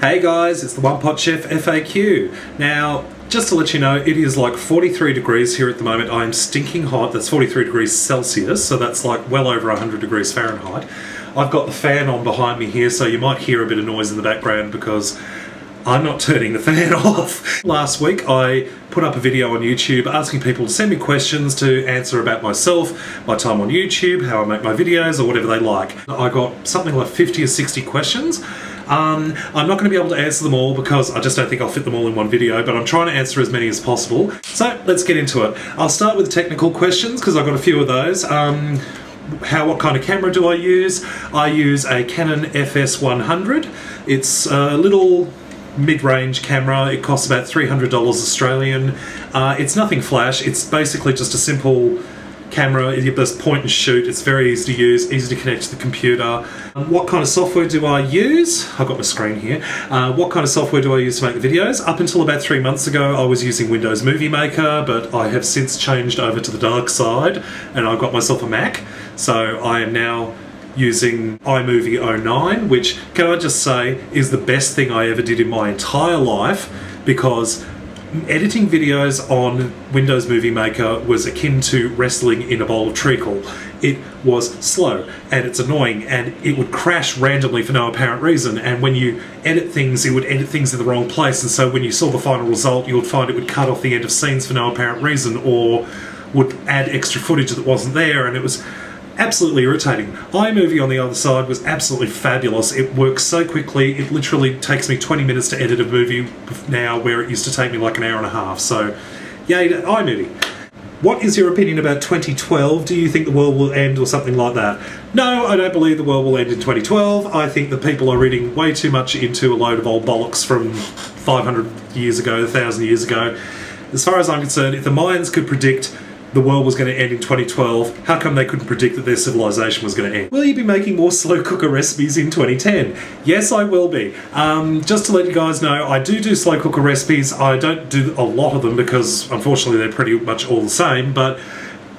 Hey guys, it's the One Pot Chef FAQ. Now, just to let you know, it is like 43 degrees here at the moment. I'm stinking hot. That's 43 degrees Celsius, so that's like well over 100 degrees Fahrenheit. I've got the fan on behind me here, so you might hear a bit of noise in the background because I'm not turning the fan off. Last week I put up a video on YouTube asking people to send me questions to answer about myself, my time on YouTube, how I make my videos, or whatever they like. I got something like 50 or 60 questions. I'm not going to be able to answer them all because I just don't think I'll fit them all in one video, but I'm trying to answer as many as possible. So let's get into it. I'll start with technical questions because I've got a few of those. What kind of camera do I use? I use a Canon FS100. It's a little mid-range camera. It costs about $300 Australian. It's nothing flash. It's basically just a simple camera. You just point and shoot. It's very easy to use, easy to connect to the computer. What kind of software do I use? I've got my screen here. What kind of software do I use to make the videos? Up until about 3 months ago, I was using Windows Movie Maker, but I have since changed over to the dark side and I've got myself a Mac. So I am now using iMovie 09, which, can I just say, is the best thing I ever did in my entire life, because editing videos on Windows Movie Maker was akin to wrestling in a bowl of treacle. It was slow and it's annoying and it would crash randomly for no apparent reason, and when you edit things, it would edit things in the wrong place, and so when you saw the final result you would find it would cut off the end of scenes for no apparent reason or would add extra footage that wasn't there, and it was absolutely irritating. iMovie on the other side was absolutely fabulous. It works so quickly. It literally takes me 20 minutes to edit a movie now, where it used to take me like an hour and a half. So, yay to iMovie. What is your opinion about 2012? Do you think the world will end or something like that? No, I don't believe the world will end in 2012. I think that people are reading way too much into a load of old bollocks from 500 years ago, 1,000 years ago. As far as I'm concerned, if the Mayans could predict the world was going to end in 2012, how come they couldn't predict that their civilization was going to end? Will you be making more slow cooker recipes in 2010? Yes, I will be. Just to let you guys know, I do slow cooker recipes. I don't do a lot of them because unfortunately they're pretty much all the same, but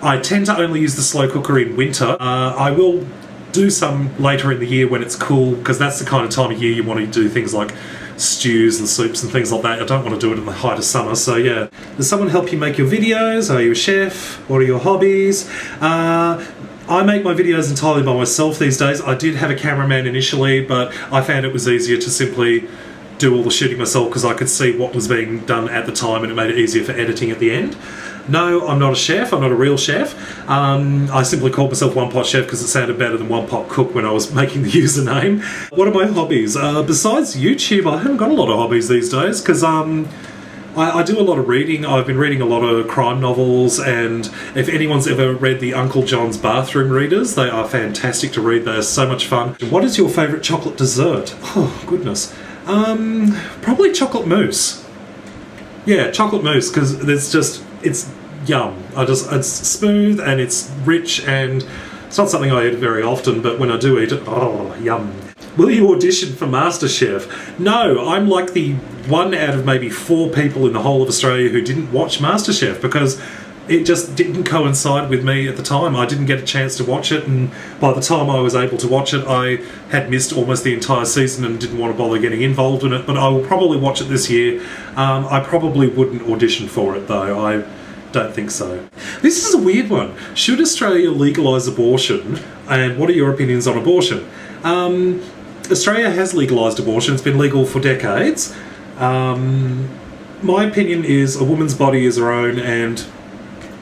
I tend to only use the slow cooker in winter. I will do some later in the year when it's cool, because that's the kind of time of year you want to do things like stews and soups and things like that. I don't want to do it in the height of summer, so yeah. Does someone help you make your videos? Are you a chef? What are your hobbies? I make my videos entirely by myself these days. I did have a cameraman initially, but I found it was easier to simply do all the shooting myself because I could see what was being done at the time and it made it easier for editing at the end. No, I'm not a chef. I'm not a real chef. I simply called myself One Pot Chef because it sounded better than One Pot Cook when I was making the username. What are my hobbies? Besides YouTube, I haven't got a lot of hobbies these days because I do a lot of reading. I've been reading a lot of crime novels, and if anyone's ever read the Uncle John's Bathroom Readers, they are fantastic to read. They are so much fun. What is your favourite chocolate dessert? Oh, goodness. Probably chocolate mousse. Yeah, chocolate mousse, because it's yum. It's smooth and it's rich, and it's not something I eat very often, but when I do eat it, oh, yum. Will you audition for Masterchef? No, I'm like the one out of maybe 4 people in the whole of Australia who didn't watch Masterchef because it just didn't coincide with me at the time. I didn't get a chance to watch it, and by the time I was able to watch it, I had missed almost the entire season and didn't want to bother getting involved in it, but I will probably watch it this year. I probably wouldn't audition for it though. I don't think so. This is a weird one. Should Australia legalise abortion, and what are your opinions on abortion? Australia has legalised abortion. It's been legal for decades. My opinion is a woman's body is her own, and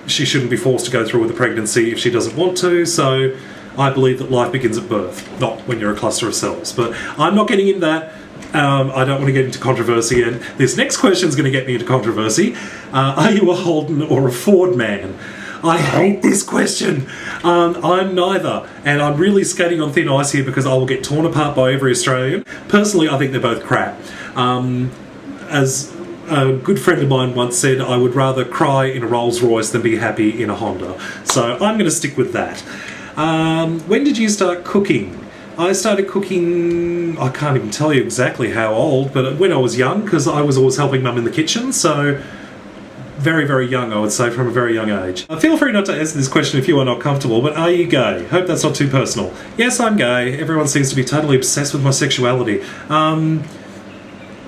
she shouldn't be forced to go through with a pregnancy if she doesn't want to, so I believe that life begins at birth, not when you're a cluster of cells. But I'm not getting into that. I don't want to get into controversy, and this next question is going to get me into controversy. Are you a Holden or a Ford man? I hate this question. I'm neither, and I'm really skating on thin ice here because I will get torn apart by every Australian. Personally, I think they're both crap. As a good friend of mine once said, I would rather cry in a Rolls Royce than be happy in a Honda. So I'm going to stick with that. When did you start cooking? I started cooking, I can't even tell you exactly how old, but when I was young, because I was always helping Mum in the kitchen, so very, very young, I would say, from a very young age. Feel free not to answer this question if you are not comfortable, but are you gay? Hope that's not too personal. Yes, I'm gay. Everyone seems to be totally obsessed with my sexuality.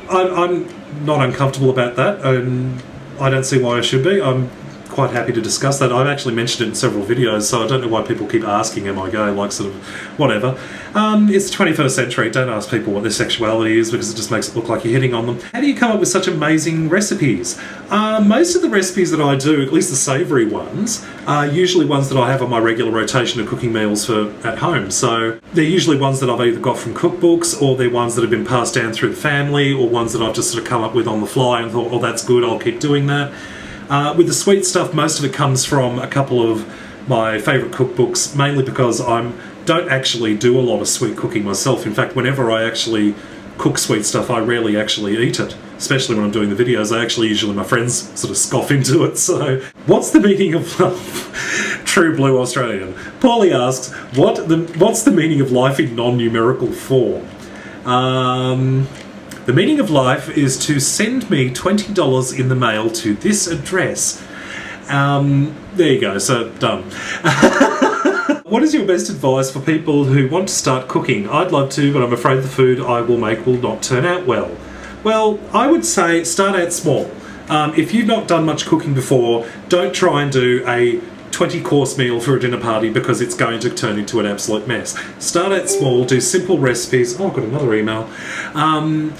I'm not uncomfortable about that, and I don't see why I should be. I'm quite happy to discuss that. I've actually mentioned it in several videos, so I don't know why people keep asking, am I gay, like sort of whatever. It's the 21st century, don't ask people what their sexuality is because it just makes it look like you're hitting on them. How do you come up with such amazing recipes? Most of the recipes that I do, at least the savoury ones, are usually ones that I have on my regular rotation of cooking meals for at home. So they're usually ones that I've either got from cookbooks, or they're ones that have been passed down through the family, or ones that I've just sort of come up with on the fly and thought, oh, that's good, I'll keep doing that. With the sweet stuff, most of it comes from a couple of my favourite cookbooks, mainly because I don't actually do a lot of sweet cooking myself. In fact, whenever I actually cook sweet stuff, I rarely actually eat it, especially when I'm doing the videos. Usually my friends sort of scoff into it. So, what's the meaning of love? True blue Australian. Paulie asks, what's the meaning of life in non-numerical form? The meaning of life is to send me $20 in the mail to this address. There you go, so done. What is your best advice for people who want to start cooking? I'd love to, but I'm afraid the food I will make will not turn out well. Well, I would say start out small. If you've not done much cooking before, don't try and do a 20-course meal for a dinner party because it's going to turn into an absolute mess. Start out small, do simple recipes. Oh, I've got another email.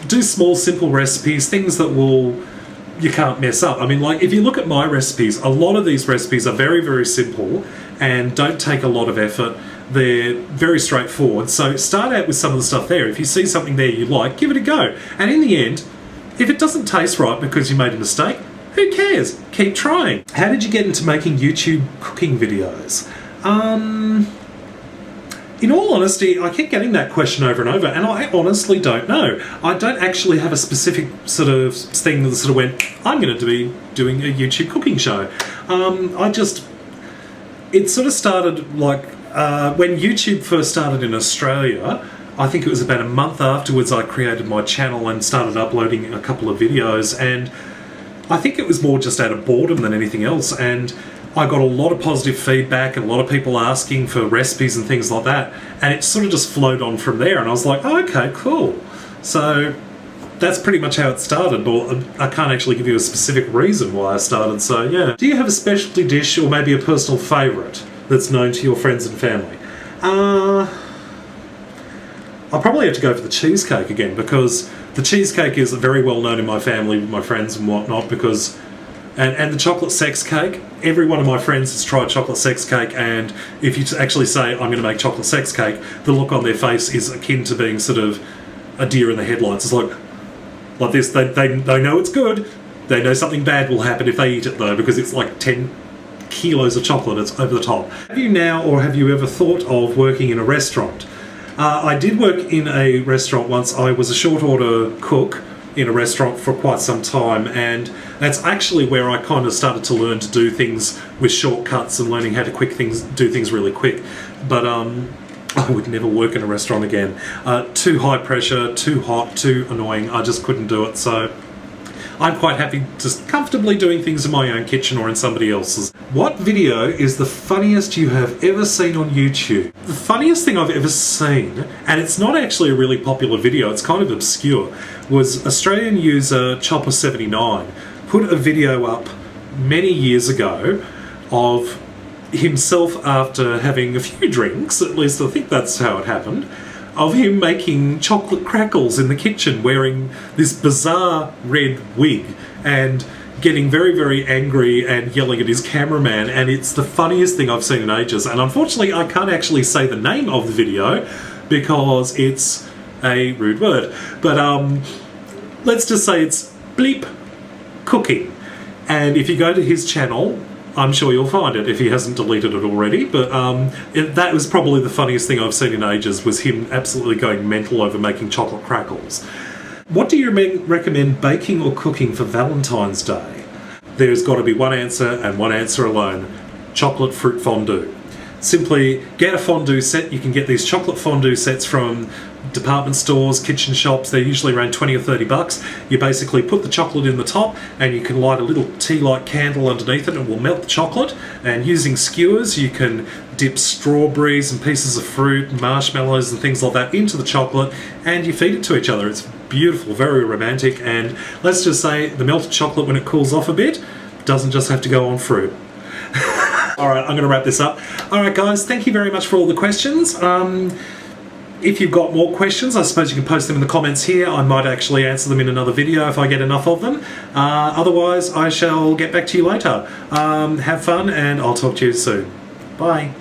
Do small, simple recipes, things that you can't mess up. I mean, like, if you look at my recipes, a lot of these recipes are very, very simple and don't take a lot of effort. They're very straightforward. So start out with some of the stuff there. If you see something there you like, give it a go. And in the end, if it doesn't taste right because you made a mistake, who cares? Keep trying. How did you get into making YouTube cooking videos? In all honesty, I keep getting that question over and over, and I honestly don't know. I don't actually have a specific sort of thing that sort of went, I'm going to be doing a YouTube cooking show. It sort of started like when YouTube first started in Australia. I think it was about a month afterwards I created my channel and started uploading a couple of videos, and I think it was more just out of boredom than anything else, and I got a lot of positive feedback and a lot of people asking for recipes and things like that, and it sort of just flowed on from there, and I was like, oh, okay, cool. So that's pretty much how it started, but I can't actually give you a specific reason why I started, so yeah. Do you have a specialty dish or maybe a personal favourite that's known to your friends and family? I'll probably have to go for the cheesecake again, because the cheesecake is very well known in my family, with my friends and whatnot, because and the chocolate sex cake, every one of my friends has tried chocolate sex cake, and if you actually say, I'm going to make chocolate sex cake, the look on their face is akin to being sort of a deer in the headlights. It's like this, they know it's good, they know something bad will happen if they eat it though, because it's like 10 kilos of chocolate, it's over the top. Have you now, or have you ever thought of working in a restaurant? I did work in a restaurant once. I was a short order cook in a restaurant for quite some time, and that's actually where I kind of started to learn to do things with shortcuts and learning how to do things really quick. But I would never work in a restaurant again. Too high pressure, too hot, too annoying. I just couldn't do it. So I'm quite happy just comfortably doing things in my own kitchen or in somebody else's. What video is the funniest you have ever seen on YouTube? The funniest thing I've ever seen, and it's not actually a really popular video, it's kind of obscure, was Australian user Chopper79 put a video up many years ago of himself after having a few drinks, at least I think that's how it happened, of him making chocolate crackles in the kitchen wearing this bizarre red wig and getting very, very angry and yelling at his cameraman, and it's the funniest thing I've seen in ages. And unfortunately, I can't actually say the name of the video because it's a rude word. But let's just say it's Bleep Cooking. And if you go to his channel, I'm sure you'll find it if he hasn't deleted it already. But that was probably the funniest thing I've seen in ages, was him absolutely going mental over making chocolate crackles. What do you recommend baking or cooking for Valentine's Day? There's got to be one answer and one answer alone: chocolate fruit fondue. Simply get a fondue set. You can get these chocolate fondue sets from department stores, kitchen shops, they're usually around 20 or 30 bucks. You basically put the chocolate in the top and you can light a little tea-light candle underneath it and it will melt the chocolate. And using skewers, you can dip strawberries and pieces of fruit, marshmallows and things like that into the chocolate, and you feed it to each other. It's beautiful, very romantic, and let's just say the melted chocolate, when it cools off a bit, doesn't just have to go on fruit. Alright, I'm going to wrap this up. Alright guys, thank you very much for all the questions. If you've got more questions, I suppose you can post them in the comments here. I might actually answer them in another video if I get enough of them. Otherwise, I shall get back to you later. Have fun, and I'll talk to you soon. Bye.